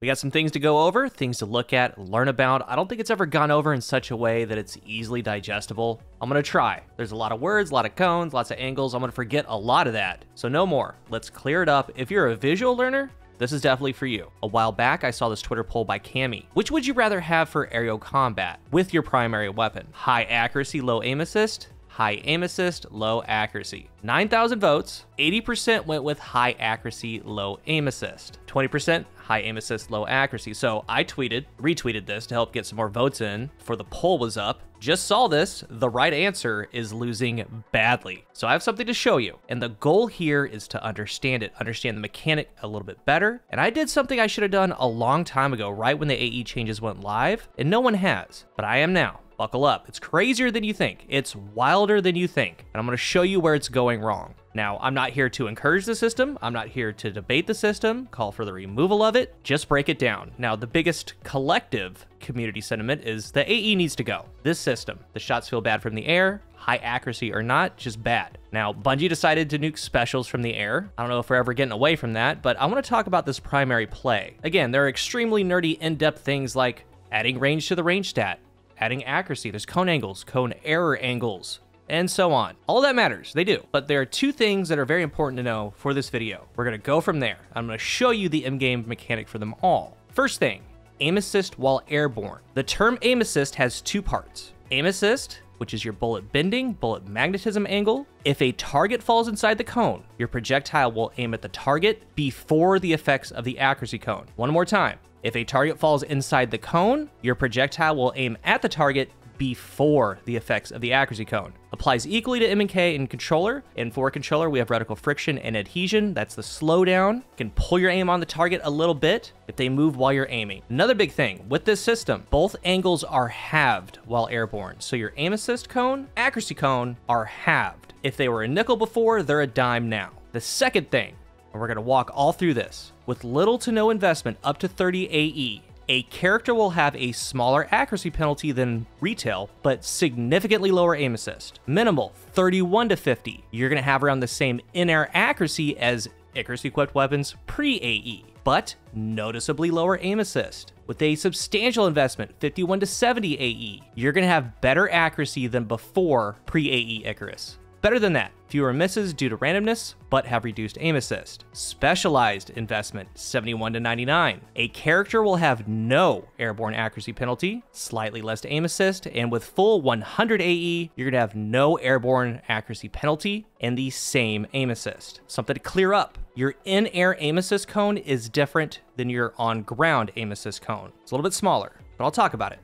We got some things to go over, things to look at, learn about. I don't think it's ever gone over in such a way that it's easily digestible. I'm gonna try. There's a lot of words, a lot of cones, lots of angles. I'm gonna forget a lot of that. So no more. Let's clear it up. If you're a visual learner, this is definitely for you. A while back, I saw this Twitter poll by Cami. Which would you rather have for aerial combat with your primary weapon? High accuracy, low aim assist? High aim assist, low accuracy. 9,000 votes, 80% went with high accuracy, low aim assist. 20% high aim assist, low accuracy. So I retweeted this to help get some more votes in before the poll was up. Just saw this, the right answer is losing badly. So I have something to show you. And the goal here is to understand it, understand the mechanic a little bit better. And I did something I should have done a long time ago, right when the AE changes went live, and no one has, but I am now. Buckle up. It's crazier than you think. It's wilder than you think. And I'm going to show you where it's going wrong. Now, I'm not here to encourage the system. I'm not here to debate the system, call for the removal of it, just break it down. Now, the biggest collective community sentiment is the AE needs to go. This system, the shots feel bad from the air, high accuracy or not, just bad. Now, Bungie decided to nuke specials from the air. I don't know if we're ever getting away from that, but I want to talk about this primary play. Again, there are extremely nerdy, in-depth things like adding range to the range stat, adding accuracy, there's cone angles, cone error angles, and so on. All that matters, they do. But there are two things that are very important to know for this video. We're gonna go from there. I'm gonna show you the in-game mechanic for them all. First thing, aim assist while airborne. The term aim assist has two parts. Aim assist, which is your bullet bending, bullet magnetism angle. If a target falls inside the cone, your projectile will aim at the target before the effects of the accuracy cone. One more time. If a target falls inside the cone, your projectile will aim at the target before the effects of the accuracy cone. Applies equally to M&K and controller. And for controller, we have reticle friction and adhesion. That's the slowdown. You can pull your aim on the target a little bit if they move while you're aiming. Another big thing with this system, both angles are halved while airborne. So your aim assist cone, accuracy cone are halved. If they were a nickel before, they're a dime now. The second thing, and we're gonna walk all through this, with little to no investment up to 30 AE, a character will have a smaller accuracy penalty than retail, but significantly lower aim assist. Minimal, 31 to 50. You're gonna have around the same in-air accuracy as Icarus-equipped weapons pre-AE, but noticeably lower aim assist. With a substantial investment, 51 to 70 AE, you're gonna have better accuracy than before pre-AE Icarus. Better than that, fewer misses due to randomness, but have reduced aim assist. Specialized investment, 71 to 99. A character will have no airborne accuracy penalty, slightly less aim assist, and with full 100 AE, you're gonna have no airborne accuracy penalty and the same aim assist. Something to clear up. Your in-air aim assist cone is different than your on-ground aim assist cone. It's a little bit smaller, but I'll talk about it.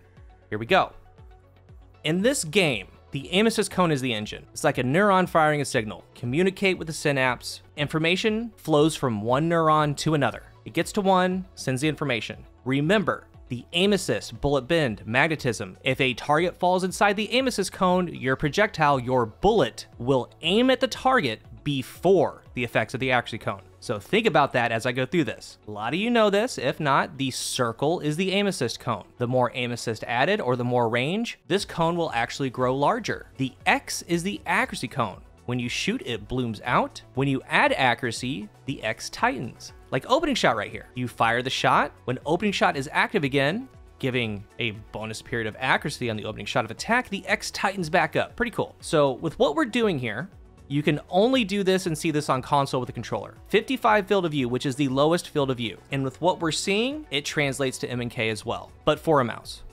Here we go. In this game, the aim assist cone is the engine. It's like a neuron firing a signal. Communicate with the synapse. Information flows from one neuron to another. It gets to one, sends the information. Remember, the aim assist, bullet bend, magnetism. If a target falls inside the aim assist cone, your projectile, your bullet, will aim at the target before the effects of the accuracy cone. So think about that as I go through this. A lot of you know this. If not, the circle is the aim assist cone. The more aim assist added or the more range, this cone will actually grow larger. The X is the accuracy cone. When you shoot, it blooms out. When you add accuracy, the X tightens. Like opening shot right here. You fire the shot. When opening shot is active again, giving a bonus period of accuracy on the opening shot of attack, the X tightens back up. Pretty cool. So with what we're doing here, you can only do this and see this on console with the controller. 55 field of view, which is the lowest field of view. And with what we're seeing, it translates to M&K as well, but for a mouse.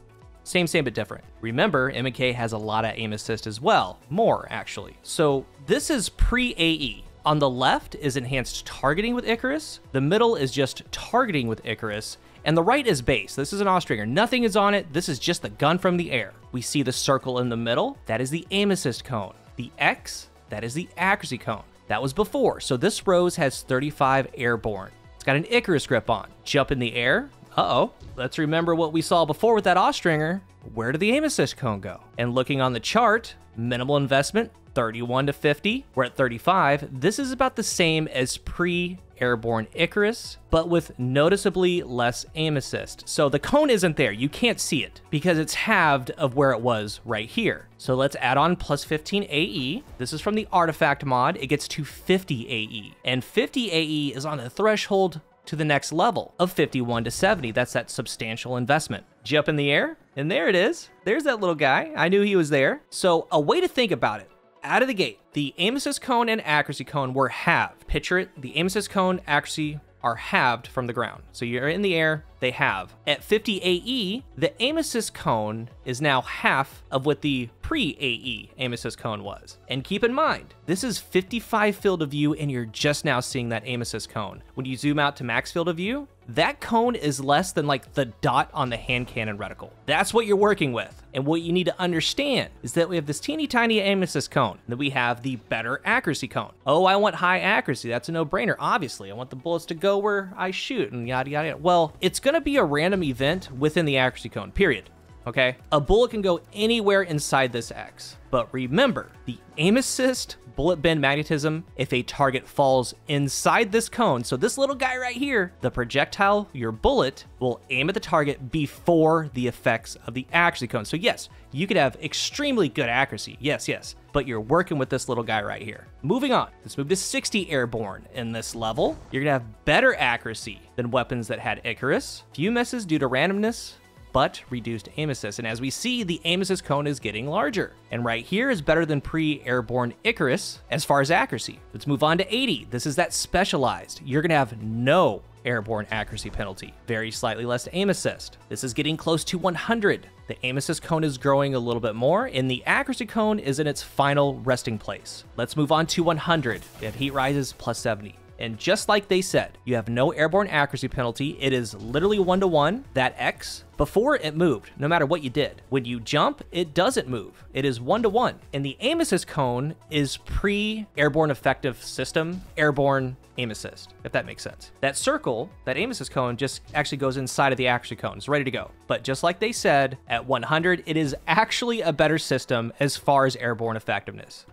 Same, but different. Remember, M&K has a lot of aim assist as well. More, actually. So this is pre-AE. On the left is enhanced targeting with Icarus. The middle is just targeting with Icarus. And the right is base. This is an Austringer. Nothing is on it. This is just the gun from the air. We see the circle in the middle. That is the aim assist cone. The X, that is the accuracy cone. That was before, so this rose has 35 airborne. It's got an Icarus grip on. Jump in the air. Uh-oh. Let's remember what we saw before with that Austringer. Where did the aim assist cone go? And looking on the chart, minimal investment, 31 to 50. We're at 35. This is about the same as pre-airborne Icarus, but with noticeably less aim assist. So the cone isn't there. You can't see it because it's halved of where it was right here. So let's add on plus 15 AE. This is from the artifact mod. It gets to 50 AE, and 50 AE is on the threshold to the next level of 51 to 70. That's that substantial investment. Jump in the air, and there it is. There's that little guy. I knew he was there. So a way to think about it, out of the gate, the aim assist cone and accuracy cone were halved. Picture it, the aim assist cone, accuracy are halved from the ground. So you're in the air, they halve. At 50 AE, the aim assist cone is now half of what the pre-AE aim assist cone was. And keep in mind, this is 55 field of view and you're just now seeing that aim assist cone. When you zoom out to max field of view, that cone is less than like the dot on the hand cannon reticle. That's what you're working with. And what you need to understand is that we have this teeny tiny aim assist cone, and then we have the better accuracy cone. Oh, I want high accuracy. That's a no-brainer, obviously. I want the bullets to go where I shoot and yada, yada, yada. Well, it's gonna be a random event within the accuracy cone, period. Okay? A bullet can go anywhere inside this X. But remember, the aim assist bullet bend magnetism, if a target falls inside this cone, so this little guy right here, the projectile, your bullet, will aim at the target before the effects of the accuracy cone. So yes, you could have extremely good accuracy, yes, but you're working with this little guy right here. Moving on, let's move to 60 airborne. In this level, you're gonna have better accuracy than weapons that had Icarus. Few misses due to randomness, but reduced aim assist. And as we see, the aim assist cone is getting larger. And right here is better than pre-airborne Icarus as far as accuracy. Let's move on to 80. This is that specialized. You're gonna have no airborne accuracy penalty, very slightly less aim assist. This is getting close to 100. The aim assist cone is growing a little bit more, and the accuracy cone is in its final resting place. Let's move on to 100. We have heat rises plus 70. And just like they said, you have no airborne accuracy penalty. It is literally 1-to-1. That X, before it moved, no matter what you did. When you jump, it doesn't move. It is 1-to-1. And the aim assist cone is pre-airborne effective system, airborne aim assist, if that makes sense. That circle, that aim assist cone, just actually goes inside of the accuracy cone. It's ready to go. But just like they said, at 100, it is actually a better system as far as airborne effectiveness.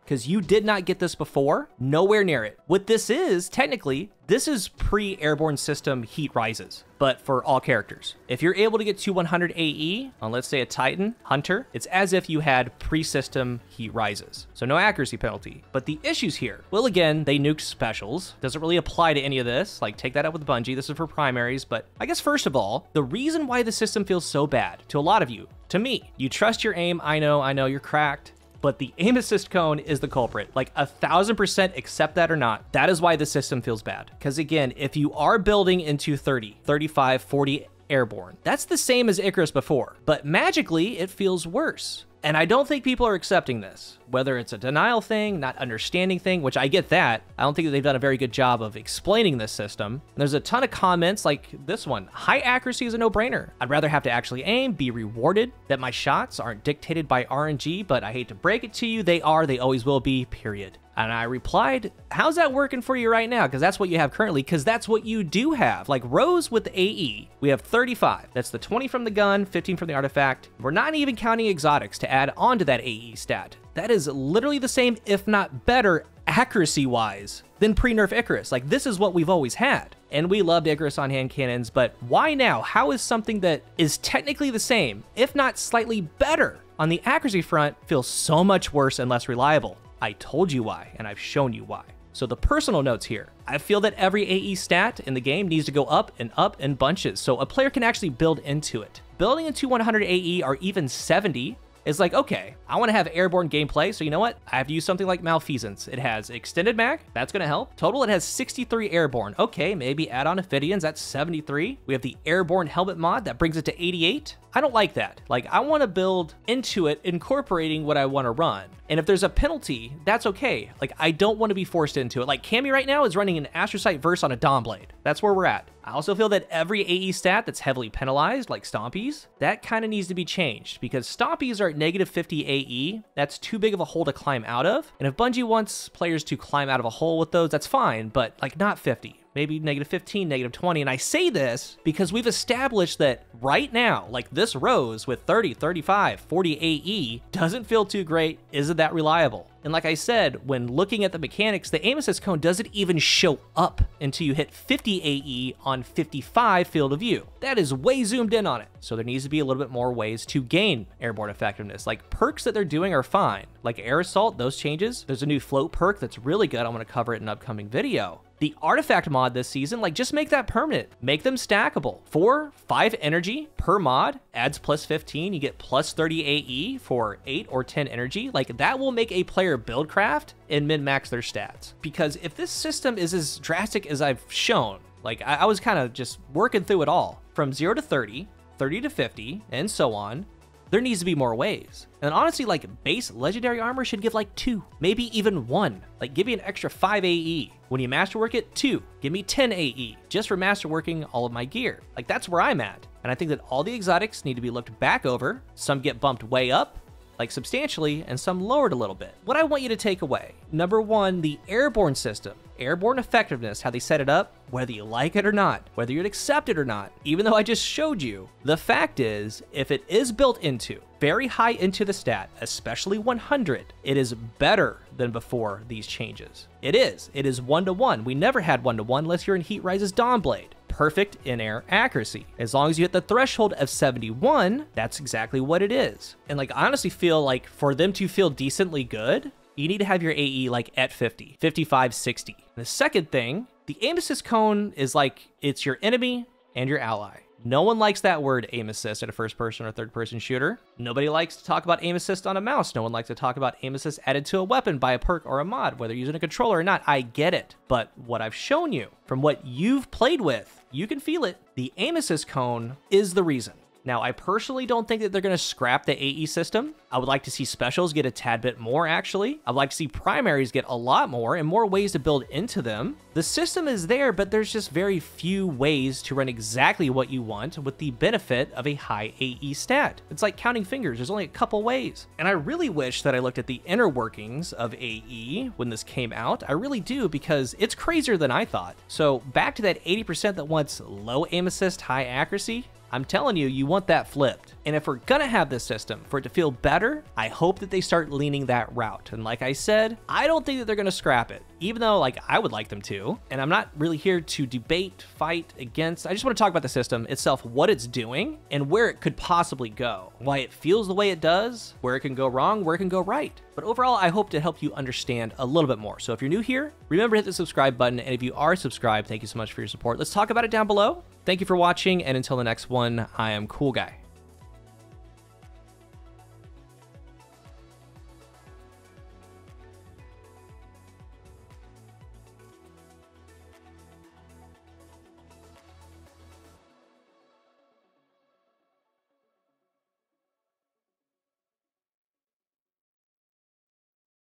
Because you did not get this before, nowhere near it. What this is, technically, this is pre-airborne system heat rises, but for all characters. If you're able to get to 100 AE on, let's say, a Titan, Hunter, it's as if you had pre-system heat rises. So no accuracy penalty. But the issues here, well, again, they nuked specials. Doesn't really apply to any of this. Like, take that up with Bungie. This is for primaries. But I guess, first of all, the reason why the system feels so bad to a lot of you, to me, you trust your aim. I know, you're cracked. But the aim assist cone is the culprit. Like 1000% accept that or not. That is why the system feels bad. Because again, if you are building into 30, 35, 40 airborne, that's the same as Icarus before, but magically it feels worse. And I don't think people are accepting this, whether it's a denial thing, not understanding thing, which I get that. I don't think that they've done a very good job of explaining this system. And there's a ton of comments like this one. High accuracy is a no-brainer. I'd rather have to actually aim, be rewarded, that my shots aren't dictated by RNG, but I hate to break it to you, they are, they always will be, period. And I replied, how's that working for you right now? Because that's what you have currently, because that's what you do have. Like Rose with AE, we have 35. That's the 20 from the gun, 15 from the artifact. We're not even counting exotics to add onto that AE stat. That is literally the same, if not better, accuracy-wise than pre-nerf Icarus. Like, this is what we've always had. And we loved Icarus on hand cannons, but why now? How is something that is technically the same, if not slightly better, on the accuracy front feel so much worse and less reliable? I told you why, and I've shown you why. So the personal notes here, I feel that every AE stat in the game needs to go up in bunches, so a player can actually build into it. Building into 100 AE or even 70 is like, okay, I want to have airborne gameplay, so you know what? I have to use something like Malfeasance. It has extended mag, that's going to help. Total, it has 63 airborne. Okay, maybe add on Ophidians, that's 73. We have the airborne helmet mod, that brings it to 88. I don't like that. Like, I want to build into it, incorporating what I want to run. And if there's a penalty, that's okay. Like, I don't want to be forced into it. Like, Cammy right now is running an Astrocyte Verse on a Dawnblade. That's where we're at. I also feel that every AE stat that's heavily penalized, like Stompies, that kind of needs to be changed, because Stompies are at negative 50 AE. That's too big of a hole to climb out of. And if Bungie wants players to climb out of a hole with those, that's fine, but like not 50. Maybe negative 15, negative 20. And I say this because we've established that right now, like this Rose with 30, 35, 40 AE doesn't feel too great, isn't that reliable. And like I said, when looking at the mechanics, the aim assist cone doesn't even show up until you hit 50 AE on 55 field of view. That is way zoomed in on it. So there needs to be a little bit more ways to gain airborne effectiveness. Like perks that they're doing are fine. Like Air Assault, those changes. There's a new float perk that's really good. I'm going to cover it in an upcoming video. The artifact mod this season, like, just make that permanent. Make them stackable. 4, 5 energy per mod, adds plus 15. You get plus 30 AE for 8 or 10 energy. Like, that will make a player build craft and min-max their stats. Because if this system is as drastic as I've shown, like, I was kind of just working through it all. From 0 to 30, 30 to 50, and so on. There needs to be more ways. And honestly, like, base legendary armor should give like 2, maybe even 1. Like, give me an extra 5 AE. When you masterwork it, 2. Give me 10 AE, just for masterworking all of my gear. Like, that's where I'm at. And I think that all the exotics need to be looked back over. Some get bumped way up, like substantially, and some lowered a little bit. What I want you to take away, number 1, the Airborne system. Airborne Effectiveness, how they set it up, whether you like it or not, whether you'd accept it or not, even though I just showed you, the fact is, if it is built into, very high into the stat, especially 100, it is better than before these changes. It is 1-to-1. We never had 1-to-1 unless you're in Heat Rise's Dawnblade. Perfect in-air accuracy. As long as you hit the threshold of 71, that's exactly what it is. And like, I honestly feel like for them to feel decently good, you need to have your AE like at 50, 55, 60. And the second thing, the aim assist cone is like, it's your enemy and your ally. No one likes that word aim assist in a first person or third person shooter. Nobody likes to talk about aim assist on a mouse. No one likes to talk about aim assist added to a weapon by a perk or a mod, whether you're using a controller or not. I get it. But what I've shown you, from what you've played with, you can feel it. The aim assist cone is the reason. Now, I personally don't think that they're going to scrap the AE system. I would like to see specials get a tad bit more, actually. I'd like to see primaries get a lot more and more ways to build into them. The system is there, but there's just very few ways to run exactly what you want with the benefit of a high AE stat. It's like counting fingers. There's only a couple ways. And I really wish that I looked at the inner workings of AE when this came out. I really do, because it's crazier than I thought. So back to that 80% that wants low aim assist, high accuracy, I'm telling you, you want that flipped. And if we're gonna have this system, for it to feel better, I hope that they start leaning that route. And like I said, I don't think that they're gonna scrap it, even though like I would like them to. And I'm not really here to debate, fight against. I just want to talk about the system itself, what it's doing, and where it could possibly go. Why it feels the way it does, where it can go wrong, where it can go right. But overall, I hope to help you understand a little bit more. So if you're new here, remember to hit the subscribe button. And if you are subscribed, thank you so much for your support. Let's talk about it down below. Thank you for watching, and until the next one, I am CoolGuy.